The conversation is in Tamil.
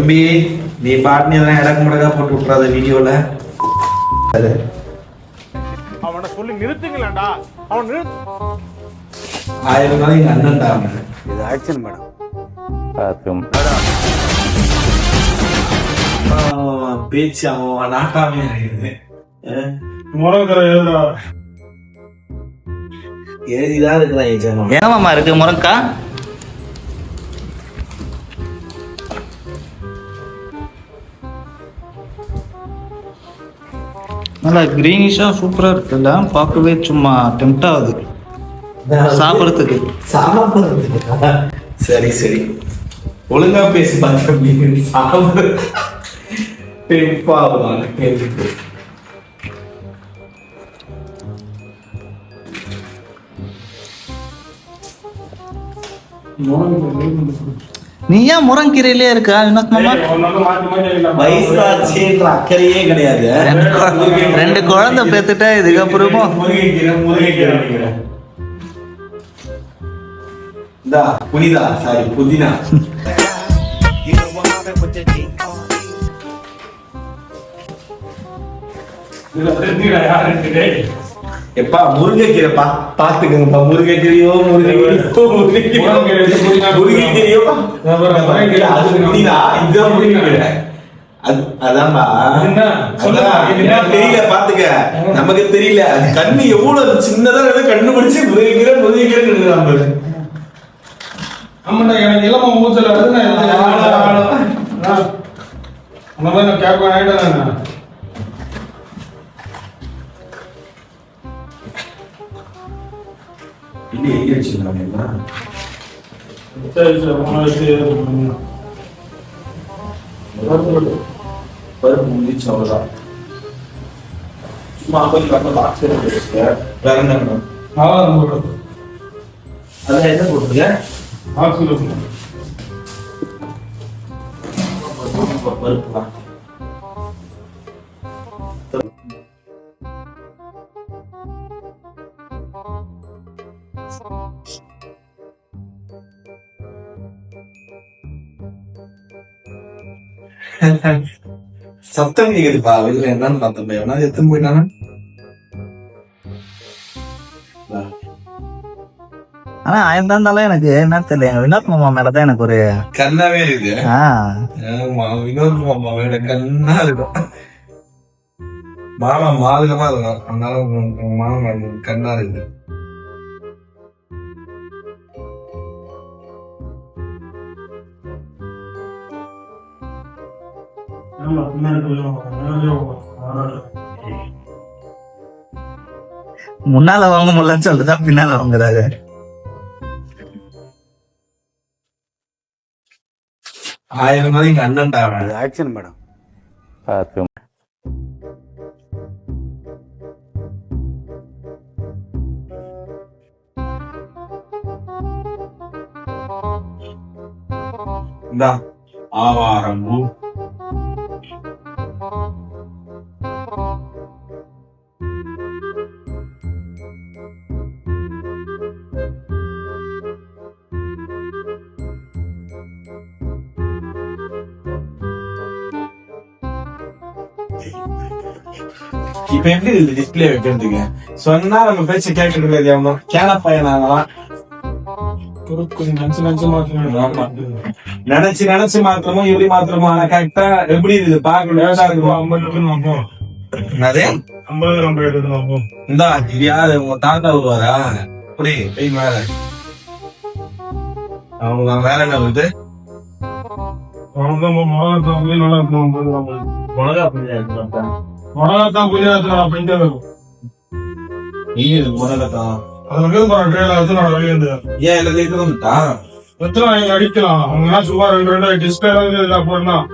தம்பி நீ பாட்டு எதனா இடக்கு முடக்கா போட்டு விட்டுறாத வீடியோல. அவனை சொல்லி நிறுத்துங்களேன்டா. அவன் 1000 நாளைக்கு அண்ணன்டா. இது ஆக்ஷன் மேடம். பேச்சு அவன் நாட்டாமே இருக்குது. எழுதிதான் இருக்கிறான். ஏமாமா இருக்கு முருங்கா? நல்லா கிரீனிஷா சூப்பரா இருக்குல்ல, பார்க்கவே சும்மா டெம்ட் ஆகுது சாப்பிடறதுக்கு. சரி சரி ஒழுங்கா பேசி பார்க்க சாப்பிடு. நீ ஏன் முருங்கீரையிலே இருக்கா வினோத் மாமா? வயசாச்சுன்ற அக்கறையே கிடையாது. 2 குழந்தை பெத்துட்டா இதுக்கப்புறமா புனிதா சாரி புதினா. எப்பா முருங்கைக்கீரைப்பா பாத்துக்கங்கப்பா. முருங்கைக்கீரையோ முருங்கைக்கீரையோ அது புதினா, இதுதான் முருங்கைக்கீரை. அதான்பா தெரியல பாத்துக்க, நமக்கு தெரியல. அது கண்ணு எவ்வளவு சின்னதா கண்ணு பிடிச்சு முருங்கைக்கீரை முருங்கைக்கீரை. ஆமாண்டா, எனக்கு இளம மூச்சல வருது. அந்த மாதிரி நான் கேட்க ஆயிட்டேன். இன்னும் எங்க வச்சுருக்காங்க? பருப்பு முடிச்சு அவ்வளவுதான். சும்மா வேற என்ன வேணும்? அதான் என்ன போட்டுருக்க? பருப்பு சத்தம் கேக்குதுப்பா. வெளில என்னன்னு பார்த்தேன். எவனா எத்தனை போயிட்டானா? ஆனா ஆயிரம் இருந்தாலும் எனக்கு என்ன தெரியல, எங்க வினோத் மாமா மேலதான் எனக்கு ஒரு கண்ணாவே இருக்கு. வினோத் மாமாவோட கண்ணா இருக்கும். மாமா மாதுகமா இருக்கும். அதனால மாமா கண்ணா இருக்கு. முன்னால வாங்க முடியலன்னு சொல்லிட்டுதான் பின்னால வாங்குறாரு. ஆயிரம் நாளைக்கு அண்ணன்டா. இது ஆக்ஷன் மேடம். ஆவாரம் இப்ப எப்படி இருக்கு டிஸ்பிளே வைக்கிறதுக்கு? சொன்னா நம்ம பேச்ச கேட்கறது கேன பையனாகலாம். நினைச்சு நினைச்சு மாத்திரமோ எப்படி மாத்திரமோ ஆனா கரெக்டா எப்படி இது பாக்கணும். இந்தா யாரு உங்க தாத்தா வருவாரா? அப்படி மேல அவங்க வேற என்ன வருது? மொளகாத்தான் புதினா பண்ணிட்டு முடகத்தான் ஏன் அடிக்கலாம். அவங்க சும்மா 2 டிஸ்பிளே போடணும்.